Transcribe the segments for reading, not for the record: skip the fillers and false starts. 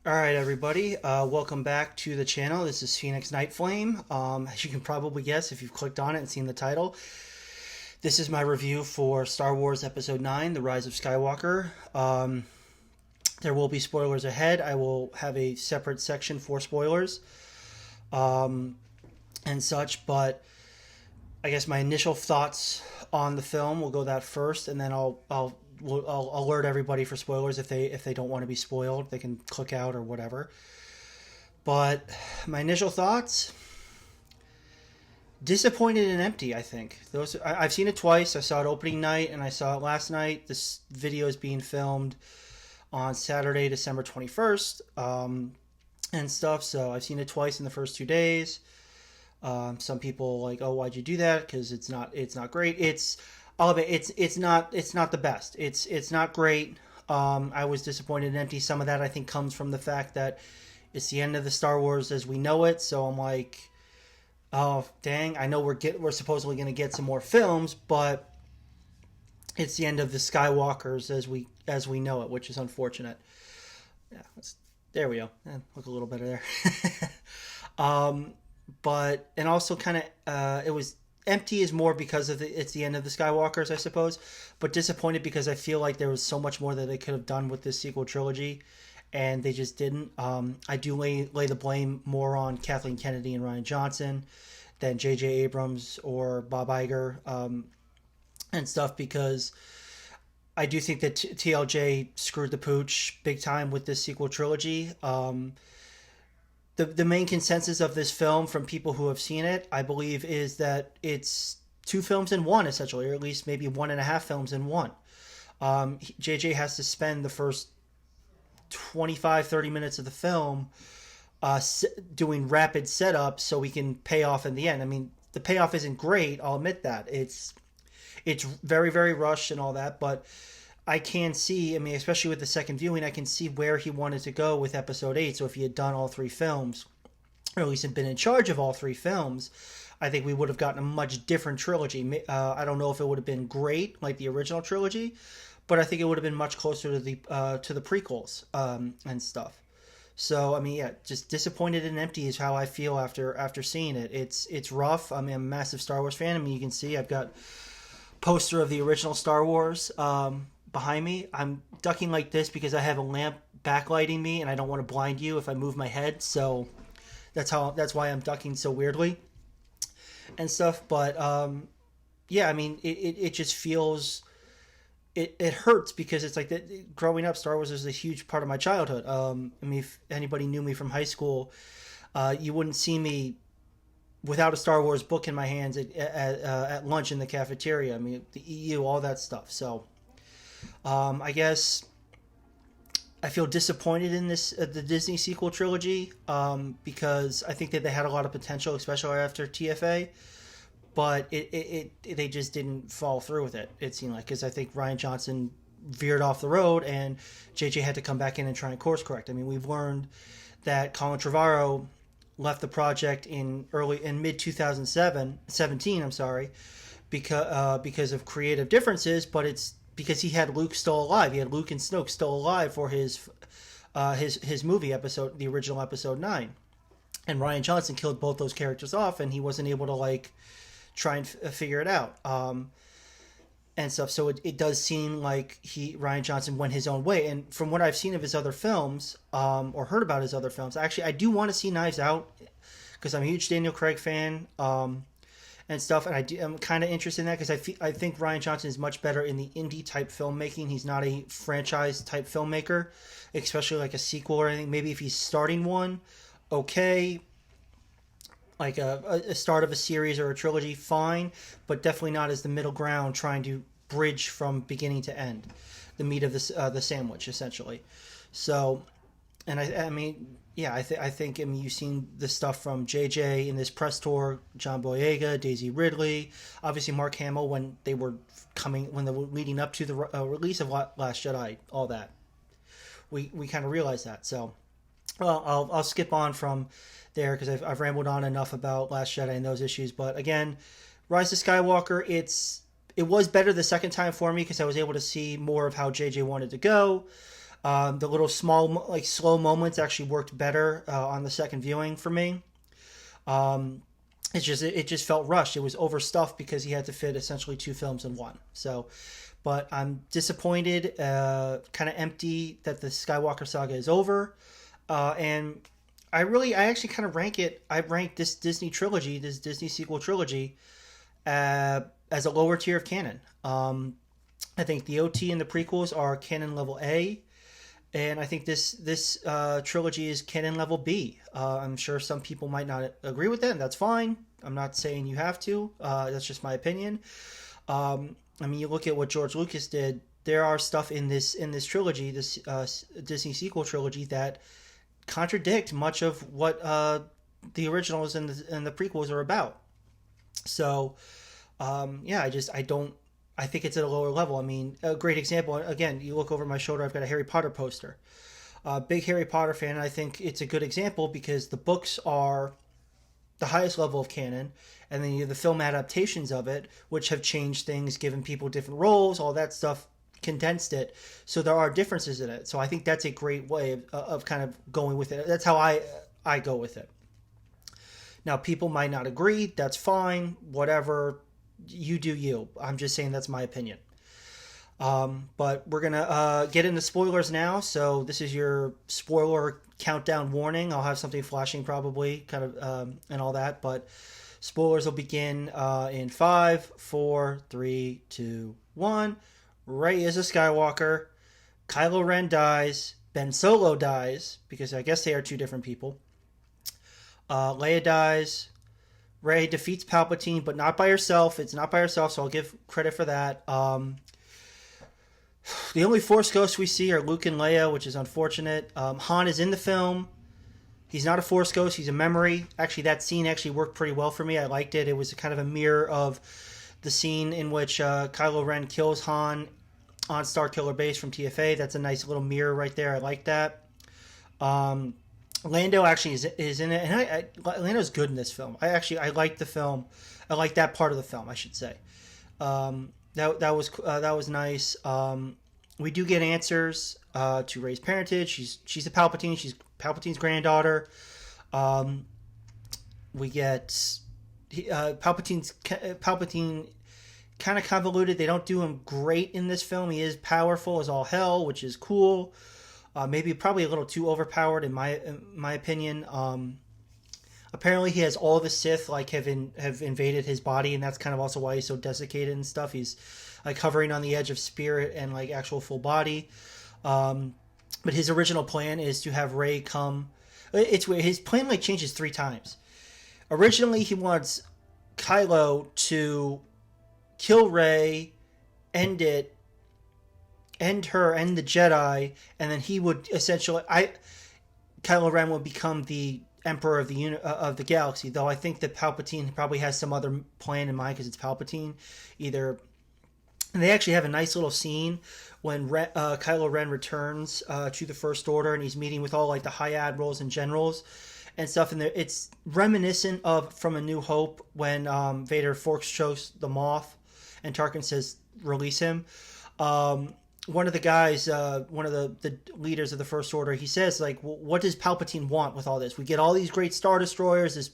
All right, everybody. Welcome back to the channel. This is Phoenix Night Flame. As you can probably guess if you've clicked on it and seen the title, this is my review for Star Wars Episode 9, The Rise of Skywalker. There will be spoilers ahead. I will have a separate section for spoilers and such, but I guess my initial thoughts on the film will go that first, and then I'll alert everybody for spoilers if they don't want to be spoiled. They can click out or whatever. But my initial thoughts: disappointed and empty. I think I've seen it twice. I saw it opening night and I saw it last night. This video is being filmed on Saturday, December 21st, and stuff. So I've seen it twice in the first 2 days. Some people like, oh, why'd you do that? Because it's not great. I'll admit, it's not the best. It's not great. I was disappointed and empty. Some of that I think comes from the fact that it's the end of the Star Wars as we know it. So I'm like, oh dang, I know we're supposedly going to get some more films, but it's the end of the Skywalkers as we know it, which is unfortunate. Yeah, there we go. Look a little better there. But and also kind of it was empty is more because of it's the end of the Skywalkers, I suppose, but disappointed because I feel like there was so much more that they could have done with this sequel trilogy, and they just didn't. I do lay the blame more on Kathleen Kennedy and Rian Johnson than J.J. Abrams or Bob Iger and stuff, because I do think that TLJ screwed the pooch big time with this sequel trilogy. The main consensus of this film from people who have seen it, I believe, is that it's two films in one, essentially, or at least maybe 1.5 films in one. JJ has to spend the first 25-30 minutes of the film doing rapid setup so we can pay off in the end. I mean, the payoff isn't great, I'll admit that. It's very, very rushed and all that, but I can see, I mean, especially with the second viewing, I can see where he wanted to go with episode 8. So if he had done all three films, or at least had been in charge of all three films, I think we would have gotten a much different trilogy. I don't know if it would have been great like the original trilogy, but I think it would have been much closer to the prequels and stuff. So I mean, yeah, just disappointed and empty is how I feel after seeing it. It's rough. I mean, I'm a massive Star Wars fan. I mean, you can see I've got poster of the original Star Wars behind me. I'm ducking like this because I have a lamp backlighting me, and I don't want to blind you if I move my head. So that's why I'm ducking so weirdly and stuff. But yeah, I mean, it just feels it hurts because it's like that. Growing up, Star Wars was a huge part of my childhood. I mean, if anybody knew me from high school, you wouldn't see me without a Star Wars book in my hands at lunch in the cafeteria. I mean, the EU, all that stuff. So I guess I feel disappointed in this the Disney sequel trilogy because I think that they had a lot of potential, especially after TFA, but they just didn't follow through with it. It seemed like, because I think Rian Johnson veered off the road and JJ had to come back in and try and course correct. I mean, we've learned that Colin Trevorrow left the project in mid 2017. I'm sorry, because of creative differences, but it's because he had Luke still alive. He had Luke and Snoke still alive for his movie episode, the original episode 9. And Rian Johnson killed both those characters off, and he wasn't able to like try and figure it out and stuff. So it does seem like Rian Johnson went his own way. And from what I've seen of his other films or heard about his other films, actually I do want to see Knives Out because I'm a huge Daniel Craig fan. And stuff, and I'm kind of interested in that because I think Rian Johnson is much better in the indie type filmmaking. He's not a franchise type filmmaker, especially like a sequel or anything. Maybe if he's starting one, okay, like a start of a series or a trilogy, fine, but definitely not as the middle ground trying to bridge from beginning to end, the meat of the sandwich essentially. So, and I mean, yeah, I think you've seen the stuff from JJ in this press tour, John Boyega, Daisy Ridley, obviously Mark Hamill when they were leading up to the release of Last Jedi, all that. We kind of realized that. So, well, I'll skip on from there because I've rambled on enough about Last Jedi and those issues. But again, Rise of Skywalker, it was better the second time for me because I was able to see more of how JJ wanted to go. The little small, like slow moments actually worked better on the second viewing for me. Um, it just felt rushed. It was overstuffed because he had to fit essentially two films in one. So, but I'm disappointed, kind of empty that the Skywalker saga is over, and I actually kind of rank it. I rank this Disney trilogy, this Disney sequel trilogy, as a lower tier of canon. I think the OT and the prequels are canon level A, and I think this trilogy is canon level B. I'm sure some people might not agree with that, and that's fine. I'm not saying you have to. That's just my opinion. I mean, you look at what George Lucas did. There are stuff in this trilogy, this Disney sequel trilogy, that contradict much of what the originals and the prequels are about. So, yeah, I don't. I think it's at a lower level. I mean, a great example. Again, you look over my shoulder. I've got a Harry Potter poster. Big Harry Potter fan. And I think it's a good example because the books are the highest level of canon, and then you have the film adaptations of it, which have changed things, given people different roles, all that stuff, condensed it. So there are differences in it. So I think that's a great way of kind of going with it. That's how I go with it. Now, people might not agree. That's fine. Whatever. You do you. I'm just saying that's my opinion. But we're going to get into spoilers now. So this is your spoiler countdown warning. I'll have something flashing probably, kind of, and all that. But spoilers will begin in 5, 4, 3, 2, 1. Rey is a Skywalker. Kylo Ren dies. Ben Solo dies, because I guess they are two different people. Leia dies. Rey defeats Palpatine, but not by herself. It's not by herself, so I'll give credit for that. The only Force ghosts we see are Luke and Leia, which is unfortunate. Han is in the film. He's not a Force ghost. He's a memory. Actually, that scene actually worked pretty well for me. I liked it. It was kind of a mirror of the scene in which Kylo Ren kills Han on Starkiller Base from TFA. That's a nice little mirror right there. I like that. Lando actually is in it, and Lando's good in this film. I like the film. I like that part of the film, I should say. That was nice. We do get answers to Rey's parentage. She's a Palpatine. She's Palpatine's granddaughter. We get Palpatine kind of convoluted. They don't do him great in this film. He is powerful as all hell, which is cool. Maybe probably a little too overpowered in my opinion. Apparently he has all the Sith have invaded his body, and that's kind of also why he's so desiccated and stuff. He's like hovering on the edge of spirit and like actual full body. But his original plan is to have Rey come. It's weird. His plan changes 3 times. Originally he wants Kylo to kill Rey, end the Jedi, and then he would essentially, Kylo Ren would become the Emperor of the galaxy. Though I think that Palpatine probably has some other plan in mind because it's Palpatine. And they actually have a nice little scene when Kylo Ren returns to the First Order, and he's meeting with all the high admirals and generals and stuff. And it's reminiscent of from A New Hope when Vader force chokes the Moth, and Tarkin says, "Release him." One of the guys, one of the leaders of the First Order, he says, what does Palpatine want with all this? We get all these great Star Destroyers, this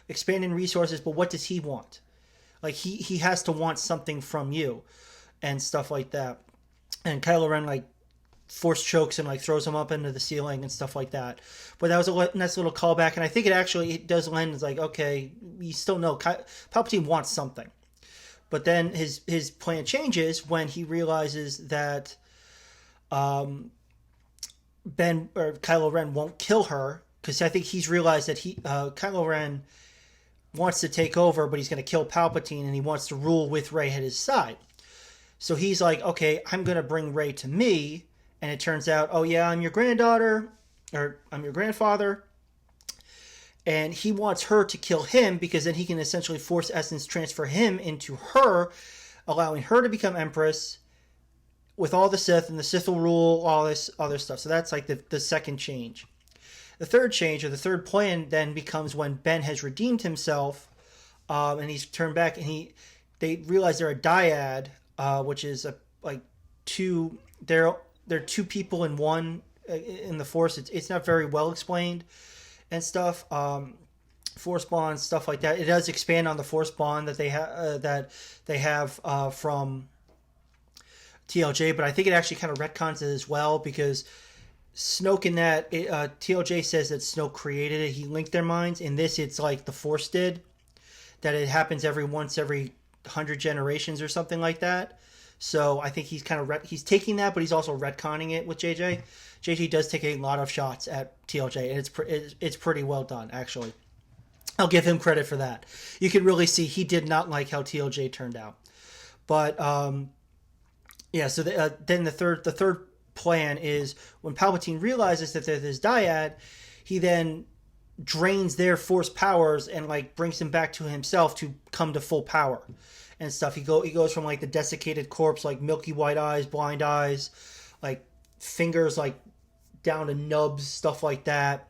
expanding resources, but what does he want? He has to want something from you, and stuff like that. And Kylo Ren, force chokes him, throws him up into the ceiling and stuff like that. But that was a nice little callback, and I think it does lend, okay, you still know Palpatine wants something. But then his plan changes when he realizes that Kylo Ren won't kill her, because I think he's realized that Kylo Ren wants to take over, but he's going to kill Palpatine, and he wants to rule with Rey at his side. So he's like, okay, I'm going to bring Rey to me, and it turns out, oh yeah, I'm your granddaughter, or I'm your grandfather. And he wants her to kill him, because then he can essentially Force essence transfer him into her, allowing her to become Empress with all the Sith, and the Sith will rule all this other stuff. So that's the second change. The third change, or the third plan, then becomes when Ben has redeemed himself, and he's turned back, and they realize they're a dyad, which is two. they're two people in one in the Force. It's not very well explained and stuff. Force bonds, stuff like that. It does expand on the Force bond that they have from TLJ, but I think it actually kind of retcons it as well because Snoke in that TLJ says that Snoke created it. He linked their minds. In this, it's like the Force did, that it happens every 100 generations or something like that. So I think he's kind of he's taking that, but he's also retconning it with JJ. JJ does take a lot of shots at TLJ, and it's pretty well done actually. I'll give him credit for that. You can really see he did not like how TLJ turned out. But yeah, so then the third plan is when Palpatine realizes that there's this dyad, he then drains their Force powers and like brings them back to himself to come to full power and stuff. He goes from like the desiccated corpse, like milky white eyes, blind eyes, like fingers like down to nubs, stuff like that.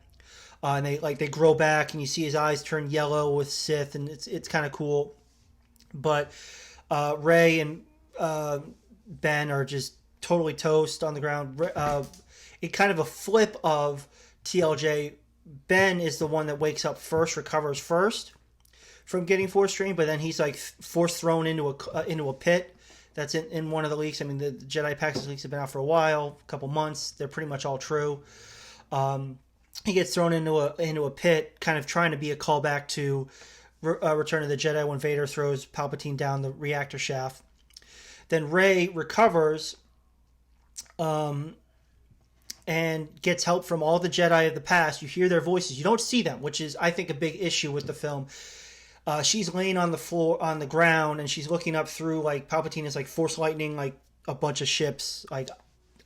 And they grow back, and you see his eyes turn yellow with Sith, and it's kind of cool. But Rey and Ben are just totally toast on the ground. It kind of a flip of TLJ. Ben is the one that wakes up first, recovers first from getting Force strained, but then he's like Force thrown into a pit. That's in one of the leaks. I mean, the Jedi Pax leaks have been out for a while, a couple months. They're pretty much all true. He gets thrown into a pit, kind of trying to be a callback to Return of the Jedi when Vader throws Palpatine down the reactor shaft. Then Rey recovers and gets help from all the Jedi of the past. You hear their voices. You don't see them, which is, I think, a big issue with the film. She's laying on the floor, on the ground, and she's looking up through, like, Palpatine is, like, force lightning, like, a bunch of ships, like,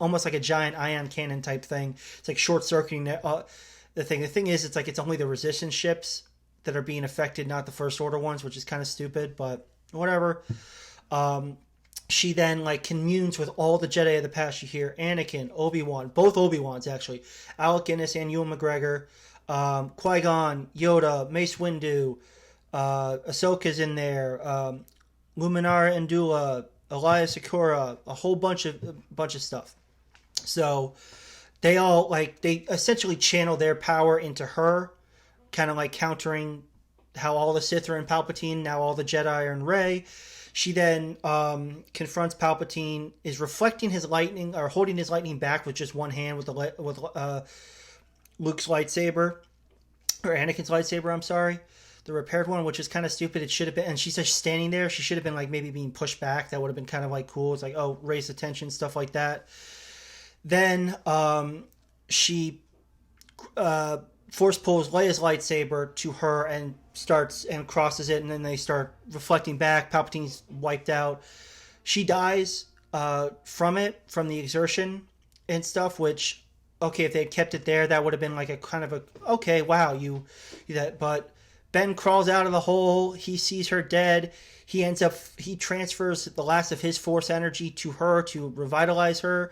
almost like a giant ion cannon type thing. It's, like, short-circuiting the thing. The thing is, it's, like, it's only the Resistance ships that are being affected, not the First Order ones, which is kind of stupid, but whatever. She then, like, communes with all the Jedi of the past. You hear Anakin, Obi-Wan, both Obi-Wans, actually. Alec Guinness and Ewan McGregor, Qui-Gon, Yoda, Mace Windu, Ahsoka's in there, Luminara Andula, Elias Sakura, a whole bunch of stuff. So they all, like, they essentially channel their power into her, kind of like countering how all the Sith are in Palpatine, now all the Jedi are in Rey. She then confronts Palpatine, is reflecting his lightning, or holding his lightning back with just one hand with Luke's lightsaber, or Anakin's lightsaber, I'm sorry. The repaired one, which is kind of stupid. It should have been, and she's just standing there. She should have been like maybe being pushed back. That would have been kind of like cool. It's like, oh, raise attention, stuff like that. Then she force pulls Leia's lightsaber to her and starts and crosses it, and then they start reflecting back. Palpatine's wiped out. She dies from the exertion and stuff, which, okay, if they had kept it there, that would have been like a kind of a, okay, wow, you that, but Ben crawls out of the hole. He sees her dead. He transfers the last of his Force energy to her to revitalize her.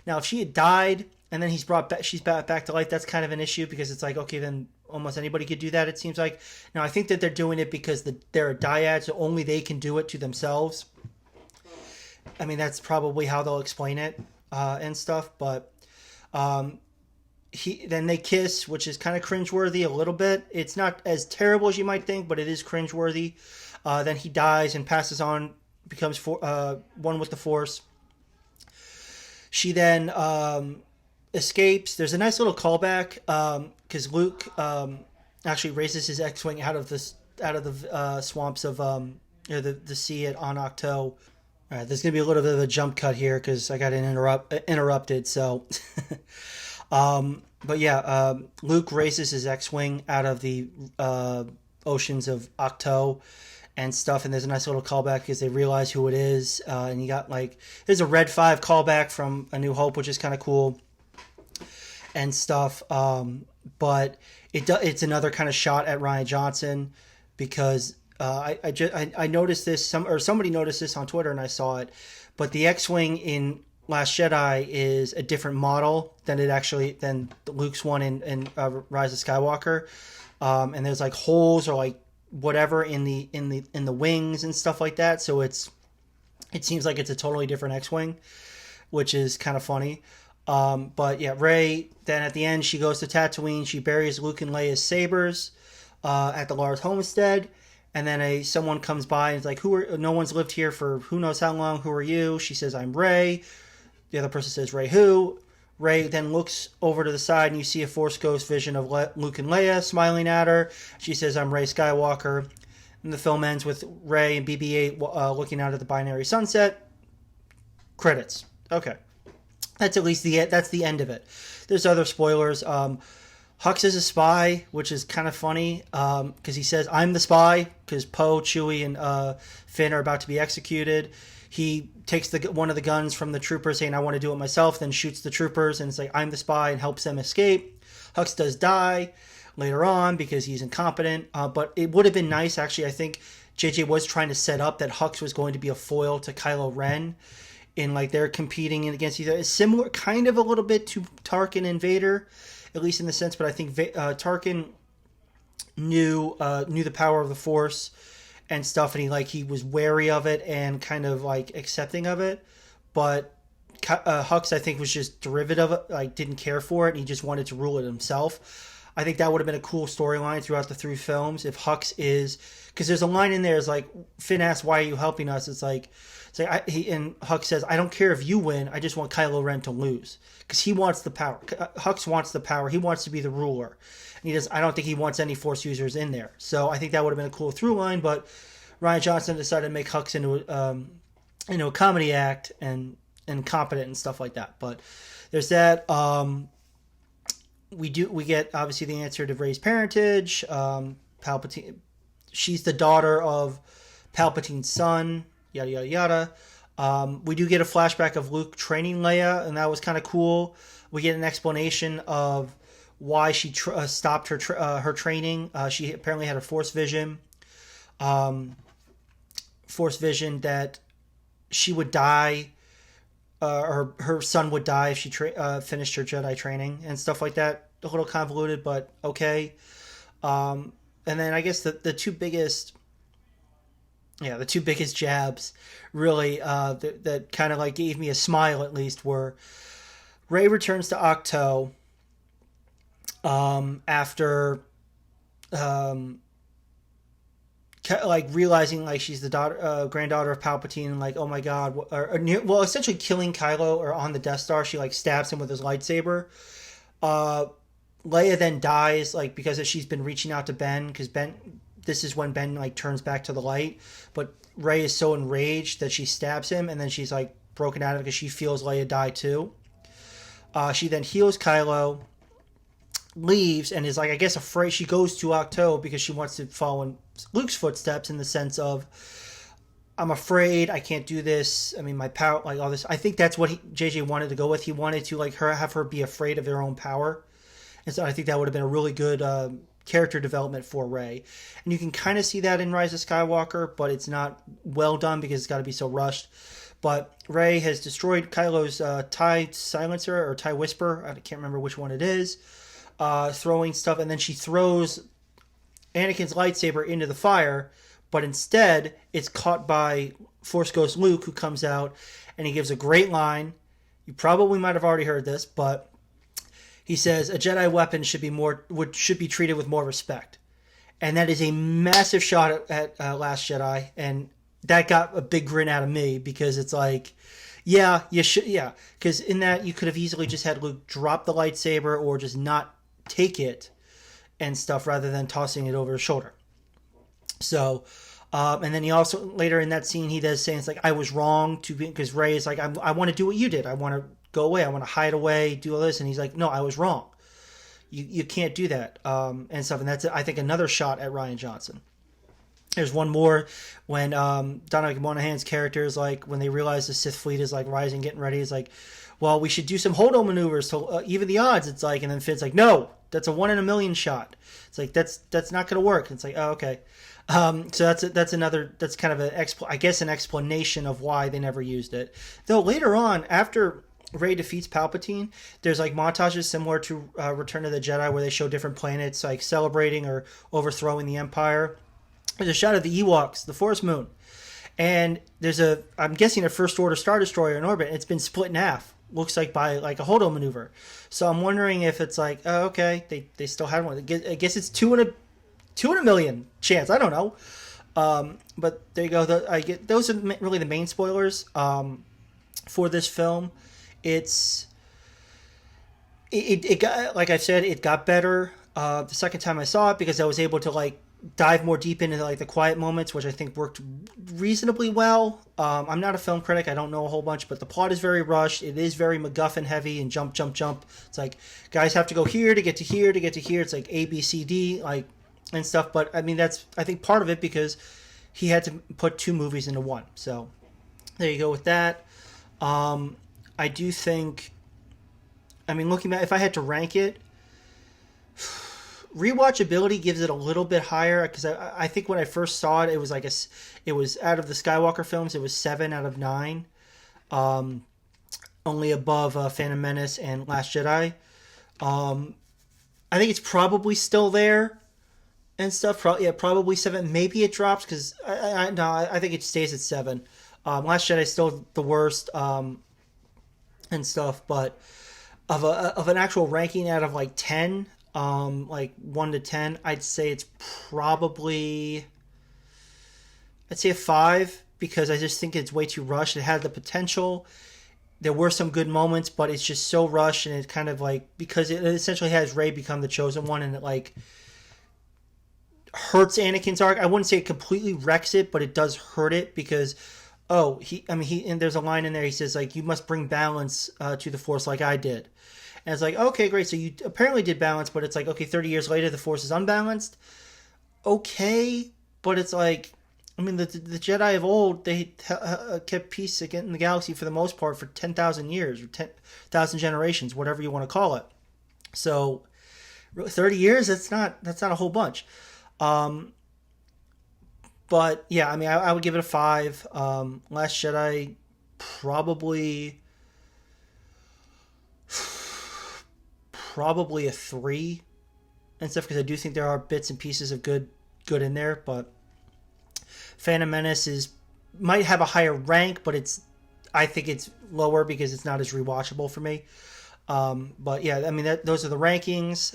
Now, if she had died and then she's brought back to life, that's kind of an issue, because it's like, okay, then almost anybody could do that, it seems like. Now, I think that they're doing it because they're a dyad, so only they can do it to themselves. I mean, that's probably how they'll explain it and stuff, but then they kiss, which is kind of cringeworthy a little bit. It's not as terrible as you might think, but it is cringeworthy. Then he dies and passes on, becomes one with the Force. She then escapes. There's a nice little callback because Luke actually raises his X-wing out of the swamps of the sea at On Ahch-To. All right, there's gonna be a little bit of a jump cut here because I got interrupted. So. But yeah, Luke races his X-wing out of the oceans of Ahch-To and stuff, and there's a nice little callback because they realize who it is, and you got there's a Red 5 callback from A New Hope, which is kind of cool and stuff. But it's another kind of shot at Rian Johnson, because I noticed this, somebody noticed this on Twitter, and I saw it, but the X-wing in Last Jedi is a different model than Luke's one in Rise of Skywalker, and there's like holes or like whatever in the wings and stuff like that. So it seems like it's a totally different X-wing, which is kind of funny. But yeah, Rey, then at the end, she goes to Tatooine. She buries Luke and Leia's sabers at the Lars homestead. And then someone comes by and is like, no one's lived here for who knows how long. Who are you? She says, I'm Rey. The other person says, Rey who? Rey then looks over to the side and you see a Force Ghost vision of Luke and Leia smiling at her. She says, I'm Rey Skywalker. And the film ends with Rey and BB-8 looking out at the binary sunset. Credits. Okay. That's at least that's the end of it. There's other spoilers. Hux is a spy, which is kind of funny because he says, I'm the spy, because Poe, Chewie, and Finn are about to be executed. He takes one of the guns from the troopers saying, I want to do it myself, then shoots the troopers, and it's like, I'm the spy, and helps them escape. Hux does die later on because he's incompetent, but it would have been nice, actually. I think JJ was trying to set up that Hux was going to be a foil to Kylo Ren, in like they're competing against each other. It's similar, kind of a little bit to Tarkin and Vader, at least in the sense, but I think Tarkin knew the power of the Force and stuff, and he was wary of it and kind of like accepting of it. But Hux, I think, was just derivative of it, like didn't care for it, and he just wanted to rule it himself. I think that would have been a cool storyline throughout the 3 films if Hux is, because there's a line in there, is like Finn asks, "Why are you helping us?" It's like and Hux says, "I don't care if you win. I just want Kylo Ren to lose because he wants the power. Hux wants the power. He wants to be the ruler." I don't think he wants any Force users in there. So I think that would have been a cool through line, but Rian Johnson decided to make Hux into a comedy act and competent and stuff like that. But there's that. We get obviously the answer to Rey's parentage. Palpatine, she's the daughter of Palpatine's son. Yada yada yada. We do get a flashback of Luke training Leia, and that was kind of cool. We get an explanation of why she stopped her training. She apparently had a Force vision that she would die, or her son would die if she finished her Jedi training and stuff like that. A little convoluted, but okay. And then I guess the two biggest jabs really that kind of like gave me a smile at least were Rey returns to Ahch-To after like realizing like she's the granddaughter of Palpatine, and like, oh my god, well, essentially killing Kylo or on the Death Star. She like stabs him with his lightsaber. Leia then dies like because she's been reaching out to Ben, because this is when Ben like turns back to the light, but Rey is so enraged that she stabs him, and then she's like broken out of it because she feels Leia die too. She then heals Kylo, leaves, and is like, I guess, afraid. She goes to Ahch-To because she wants to follow in Luke's footsteps, in the sense of, I'm afraid I can't do this. I mean, my power, like all this. I think that's what JJ wanted to go with. He wanted to like have her be afraid of her own power, and so I think that would have been a really good character development for Rey. And you can kind of see that in Rise of Skywalker, but it's not well done because it's got to be so rushed. But Rey has destroyed Kylo's TIE silencer or TIE whisper. I can't remember which one it is. Throwing stuff, and then she throws Anakin's lightsaber into the fire, but instead it's caught by Force Ghost Luke, who comes out, and he gives a great line. You probably might have already heard this, but he says a Jedi weapon should be treated with more respect, and that is a massive shot at Last Jedi, and that got a big grin out of me, because it's like, yeah, you should, yeah, because in that you could have easily just had Luke drop the lightsaber or just not take it and stuff, rather than tossing it over his shoulder. So, and then he also later in that scene he does say, it's like, I was wrong because Rey is like, I want to do what you did. I want to go away. I want to hide away, do all this. And he's like, no, I was wrong. You can't do that, and stuff. And that's, I think, another shot at Rian Johnson. There's one more when Dominic Monaghan's character is like, when they realize the Sith fleet is like rising, getting ready, is like, well, we should do some hold-on maneuvers to even the odds. It's like, and then Finn's like, no, that's a 1 in a million shot. It's like, that's not going to work. It's like, oh, okay. So that's kind of an explanation of why they never used it. Though later on, after Rey defeats Palpatine, there's like montages similar to Return of the Jedi, where they show different planets like celebrating or overthrowing the Empire. There's a shot of the Ewoks, the Forest Moon, and there's I'm guessing a First Order Star Destroyer in orbit. It's been split in half, looks like by like a Hodo maneuver. So I'm wondering if it's like, oh, okay, they still had one. I guess it's two in a million chance. I don't know. But there you go. I get those are really the main spoilers for this film. It got, like I said, it got better the second time I saw it because I was able to like dive more deep into like the quiet moments, which I think worked reasonably well. I'm not a film critic; I don't know a whole bunch, but the plot is very rushed. It is very MacGuffin heavy and jump, jump, jump. It's like guys have to go here to get to here to get to here. It's like A, B, C, D, like and stuff. But I mean, that's I think part of it because he had to put two movies into one. So there you go with that. I do think. I mean, looking at if I had to rank it, rewatchability gives it a little bit higher because I think when I first saw it, it was like it was out of the Skywalker films, it was 7 out of 9, only above Phantom Menace and Last Jedi. I think it's probably still there and stuff. Probably 7. Maybe it drops because I think it stays at 7. Last Jedi is still the worst and stuff, but of an actual ranking out of like 10. Like 1 to 10, I'd say it's probably I'd say a 5 because I just think it's way too rushed. It had the potential. There were some good moments, but it's just so rushed and it kind of like because it essentially has Rey become the chosen one and it like hurts Anakin's arc. I wouldn't say it completely wrecks it, but it does hurt it because and there's a line in there he says like you must bring balance to the Force like I did. And it's like, okay, great. So you apparently did balance, but it's like, okay, 30 years later, the Force is unbalanced. Okay, but it's like, I mean, the Jedi of old, they kept peace in the galaxy for the most part for 10,000 years or 10,000 generations, whatever you want to call it. So 30 years, that's not a whole bunch. But yeah, I mean, I would give it a 5. Last Jedi, probably a 3 and stuff because I do think there are bits and pieces of good in there, but Phantom Menace might have a higher rank, but I think it's lower because it's not as rewatchable for me. But yeah, I mean those are the rankings.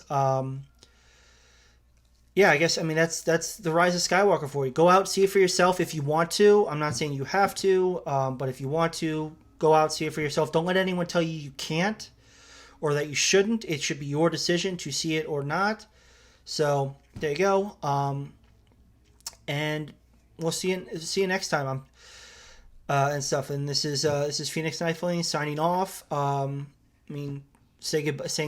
Yeah, I guess I mean that's the Rise of Skywalker for you. Go out, see it for yourself if you want to. I'm not saying you have to, but if you want to, go out, see it for yourself. Don't let anyone tell you you can't. Or that you shouldn't. It should be your decision to see it or not. So there you go. And we'll see you next time. And stuff. And this is Phoenix Knifling signing off. Saying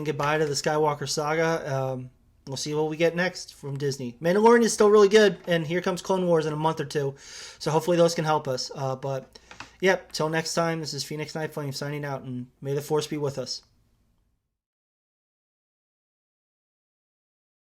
goodbye to the Skywalker Saga. We'll see what we get next from Disney. Mandalorian is still really good, and here comes Clone Wars in a month or two. So hopefully those can help us. But yep. Till next time. This is Phoenix Knifling signing out, and may the Force be with us.